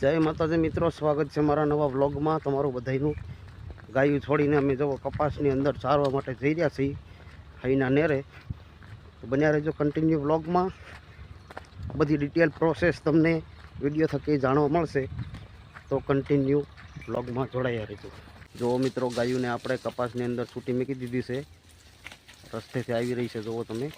જય માતાજી મિત્રો, સ્વાગત છે મારા નવા વ્લોગમાં તમારું બધાયનું। ગાયું છોડીને અમે જો કપાસની અંદર ચારવા માટે જઈ રહ્યા છીએ અહીંના નેરે। તો બન્યા રહેજો કન્ટિન્યુ વ્લોગમાં। બધી ડિટેલ પ્રોસેસ તમને વિડીયો થકી જાણવા મળશે, તો કન્ટિન્યુ વ્લોગમાં જોડાયા રહેજો। જો મિત્રો, ગાયુંને આપણે કપાસની અંદર છૂટી મૂકી દીધી છે, રસ્તેથી આવી રહી છે, જુઓ તમે।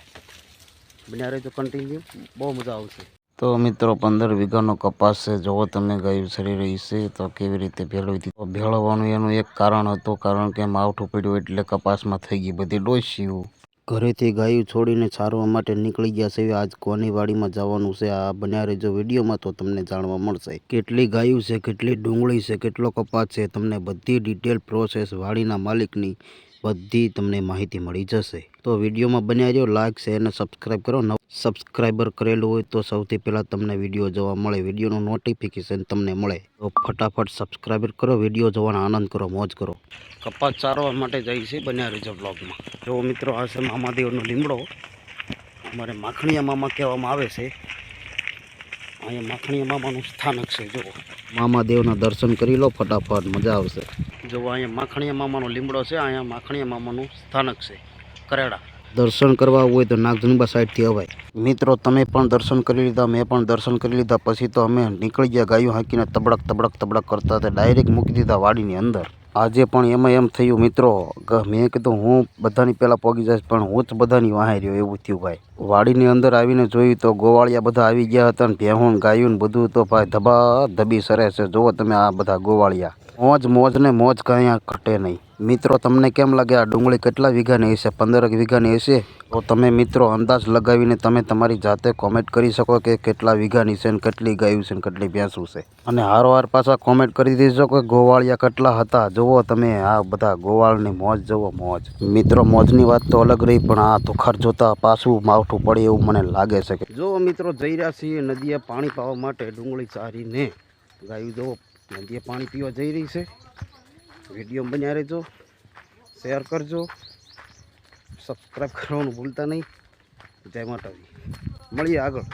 બન્યા રહેજો કન્ટિન્યુ, બહુ મજા આવશે। તો મિત્રો 15 વીઘાનો કપાસ છે, જો તમે ગાયું ચરી રહી છે તો કેવી રીતે ભેળવી દીધું। ભેળવવાનું એનું એક કારણ હતું, કારણ કે માવઠું પડ્યું એટલે કપાસમાં થઈ ગઈ બધી ડોસ્યું। ઘરેથી ગાયું છોડીને ચારવા માટે નીકળી ગયા છે। આજ કોની વાડીમાં જવાનું છે, આ બન્યા રહેજો વિડીયોમાં, તો તમને જાણવા મળશે કેટલી ગાયું છે, કેટલી ડુંગળી છે, કેટલો કપાસ છે, તમને બધી ડિટેલ પ્રોસેસ વાડીના માલિકની બધી તમને માહિતી મળી જશે। તો વિડીયોમાં બન્યા રહ્યો, લાઈક શેર અને સબસ્ક્રાઈબ કરો। સબસ્ક્રાઈબર કરેલું હોય તો સૌથી પહેલાં તમને વિડીયો જોવા મળે, વિડીયોનું નોટિફિકેશન તમને મળે, તો ફટાફટ સબસ્ક્રાઈબર કરો, વિડીયો જોવાનો આનંદ કરો, મોજ કરો। કપાસ ચારવા માટે જાય છે, બન્યા રહેજો બ્લોગમાં। જો મિત્રો, આ છે મામાદેવનો લીમડો, અમારે માખણીયા મામા કહેવામાં આવે છે। અહીંયા માખણીયા મામાનું સ્થાનક છે, જો મામાદેવના દર્શન કરી લો ફટાફટ, મજા આવશે। જો અહીંયા માખણીયા મામાનો લીમડો છે, અહીંયા માખણીયા મામાનું સ્થાનક છે કરેડા। દર્શન કરવા હોય તો નાગધનબા સાઈડથી અવાય। મિત્રો, તમે પણ દર્શન કરી લીધા, મેં પણ દર્શન કરી લીધા, પછી તો અમે નીકળી ગયા ગાયું હાંકીને તબડક તબડક તબડક કરતા હતા, ડાયરેક્ટ મૂકી દીધા વાડીની અંદર। આજે પણ એમાં એમ થયું મિત્રો, મેં કીધું હું બધાની પહેલાં પહોંચી જઈશ, પણ હું જ બધાની વાહે રહ્યો એવું થયું ભાઈ। વાડીની અંદર આવીને જોયું તો ગોવાળિયા બધા આવી ગયા હતા, ને ભેહું ગાયું બધું તો ભાઈ ધબા ધબી સરે છે। જુઓ તમે આ બધા ગોવાળિયા, મોજ ને મોજ કંઈ ઘટે નહીં। મિત્રો, તમને કેમ લાગે આ ડુંગળી કેટલા વીઘાની હશે? 15 વીઘાની હશે? તો તમે મિત્રો અંદાજ લગાવીને તમે તમારી જાતે કોમેન્ટ કરી શકો કે કેટલા વીઘાની છે, ને કેટલી ગાયું છે, ને કેટલી ભેંસું છે। અને હારોહાર પાછા કોમેન્ટ કરી દેજો કે ગોવાળિયા કેટલા હતા। જુઓ તમે આ બધા ગોવાળની મોજ, જુઓ મોજ। મિત્રો, મોજની વાત તો અલગ રહી, પણ આ તુખાર જોતા પાછું માવઠું પડે એવું મને લાગે છે। જો મિત્રો, જઈ રહ્યા છીએ નદીએ પાણી પાવા માટે, ડુંગળી ચારીને ગાયું જુઓ નદીએ પાણી પીવા જઈ રહી છે। વિડીયો બન્યા રહેજો, શેર કરજો, સબસ્ક્રાઈબ કરવાનું ભૂલતા નહીં। જય માતાજી, મળીએ આગળ।